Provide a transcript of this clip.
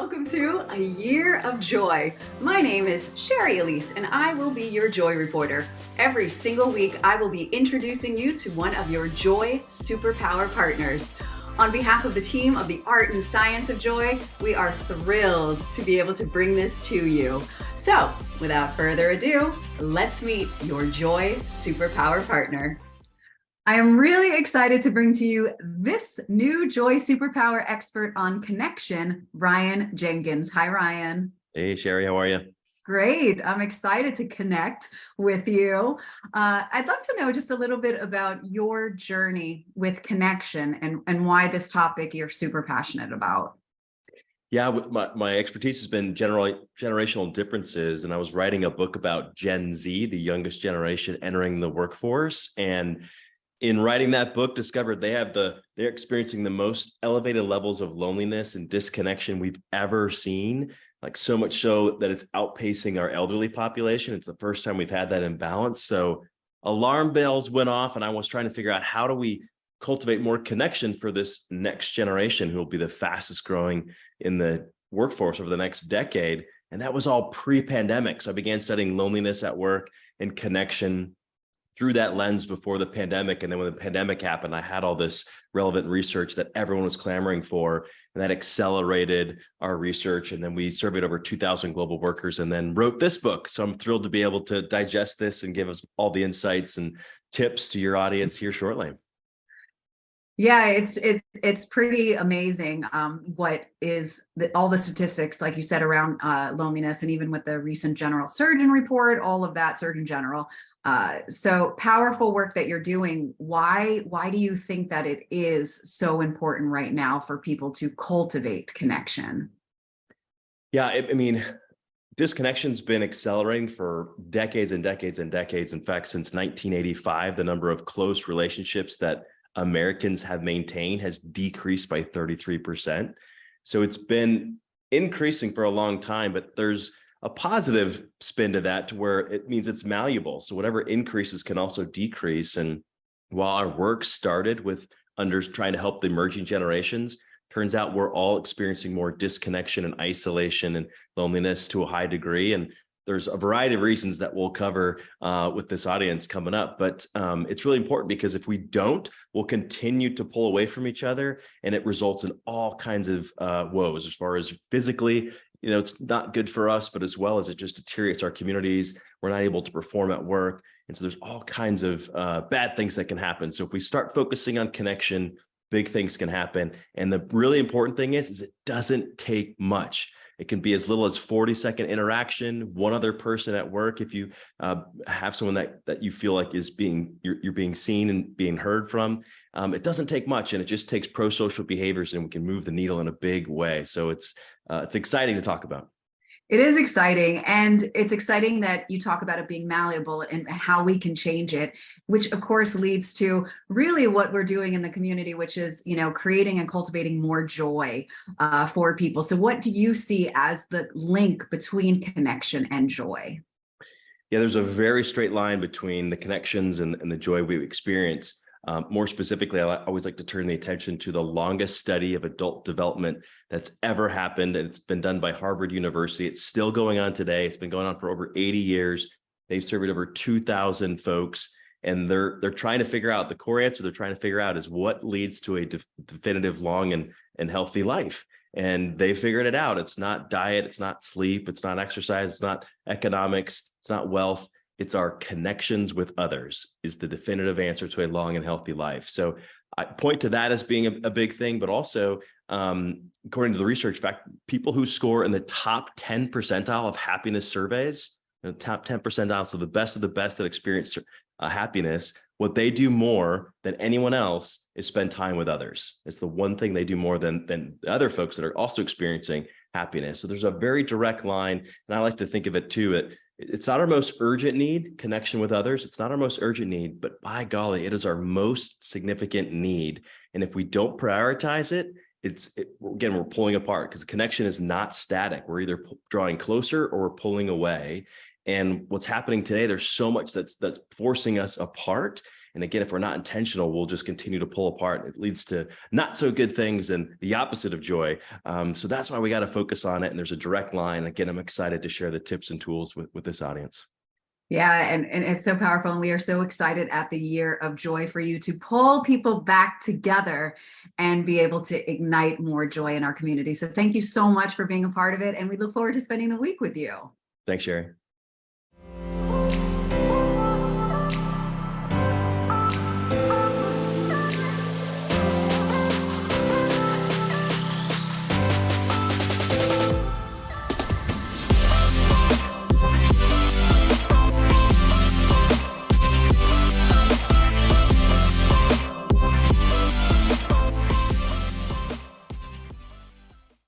Welcome to A Year of Joy. My name is Sherry Elise, and I will be your Joy Reporter. Every single week, I will be introducing you to one of your Joy Superpower partners. On behalf of the team of the Art and Science of Joy, we are thrilled to be able to bring this to you. So, without further ado, let's meet your Joy Superpower partner. I am really excited to bring to you this new Joy Superpower expert on connection, Ryan Jenkins. Hi, Ryan. Hey, Sherry, how are you? Great. I'm excited to connect with you. I'd love to know just a little bit about your journey with connection and why this topic you're super passionate about. Yeah, my expertise has been generational differences, and I was writing a book about Gen Z, the youngest generation entering the workforce. And in writing that book, discovered they're experiencing the most elevated levels of loneliness and disconnection we've ever seen. Like so much so that it's outpacing our elderly population. It's the first time we've had that imbalance. So alarm bells went off, and I was trying to figure out how do we cultivate more connection for this next generation who will be the fastest growing in the workforce over the next decade. And that was all pre-pandemic. So I began studying loneliness at work and connection through that lens before the pandemic. And then when the pandemic happened, I had all this relevant research that everyone was clamoring for, and that accelerated our research. And then we surveyed over 2,000 global workers and then wrote this book. So I'm thrilled to be able to digest this and give us all the insights and tips to your audience here shortly. Yeah, it's pretty amazing what is all the statistics, like you said, around loneliness, and even with the recent general surgeon report, all of that, Surgeon General. So powerful work that you're doing. Why do you think that it is so important right now for people to cultivate connection? Yeah, I mean, disconnection's been accelerating for decades and decades and decades. In fact, since 1985, the number of close relationships that Americans have maintained has decreased by 33%. So it's been increasing for a long time, but there's a positive spin to that, to where it means it's malleable. So whatever increases can also decrease. And while our work started with trying to help the emerging generations, turns out we're all experiencing more disconnection and isolation and loneliness to a high degree. And there's a variety of reasons that we'll cover with this audience coming up. But it's really important, because if we don't, we'll continue to pull away from each other, and it results in all kinds of woes as far as physically. It's not good for us, but as well as it just deteriorates our communities. We're not able to perform at work. And so there's all kinds of bad things that can happen. So if we start focusing on connection, big things can happen. And the really important thing is it doesn't take much. It can be as little as 40-second interaction, one other person at work. If you have someone that you feel like you're being seen and being heard from, it doesn't take much, and it just takes pro-social behaviors, and we can move the needle in a big way. So it's exciting to talk about. It is exciting, and it's exciting that you talk about it being malleable and how we can change it, which of course leads to really what we're doing in the community, which is, creating and cultivating more joy for people. So what do you see as the link between connection and joy? Yeah, there's a very straight line between the connections and the joy we experience. More specifically, I always like to turn the attention to the longest study of adult development that's ever happened. And it's been done by Harvard University. It's still going on today. It's been going on for over 80 years. They've surveyed over 2,000 folks, and they're trying to figure out the core answer. They're trying to figure out is what leads to a definitive, long and healthy life. And they figured it out. It's not diet. It's not sleep. It's not exercise. It's not economics. It's not wealth. It's our connections with others is the definitive answer to a long and healthy life. So I point to that as being a big thing, but also according to the research, in fact, people who score in the top 10 percentile of happiness surveys, the top 10 percentile, so the best of the best that experience happiness, what they do more than anyone else is spend time with others. It's the one thing they do more than the other folks that are also experiencing happiness. So there's a very direct line. And I like to think of it too, it's not our most urgent need, connection with others. It's not our most urgent need, but by golly, it is our most significant need. And if we don't prioritize it, again, we're pulling apart, because the connection is not static. We're either drawing closer or we're pulling away. And what's happening today, there's so much that's forcing us apart. And again, if we're not intentional, we'll just continue to pull apart. It leads to not so good things and the opposite of joy. So that's why we got to focus on it. And there's a direct line. Again, I'm excited to share the tips and tools with this audience. Yeah, and it's so powerful. And we are so excited at the year of joy for you to pull people back together and be able to ignite more joy in our community. So thank you so much for being a part of it. And we look forward to spending the week with you. Thanks, Sherry.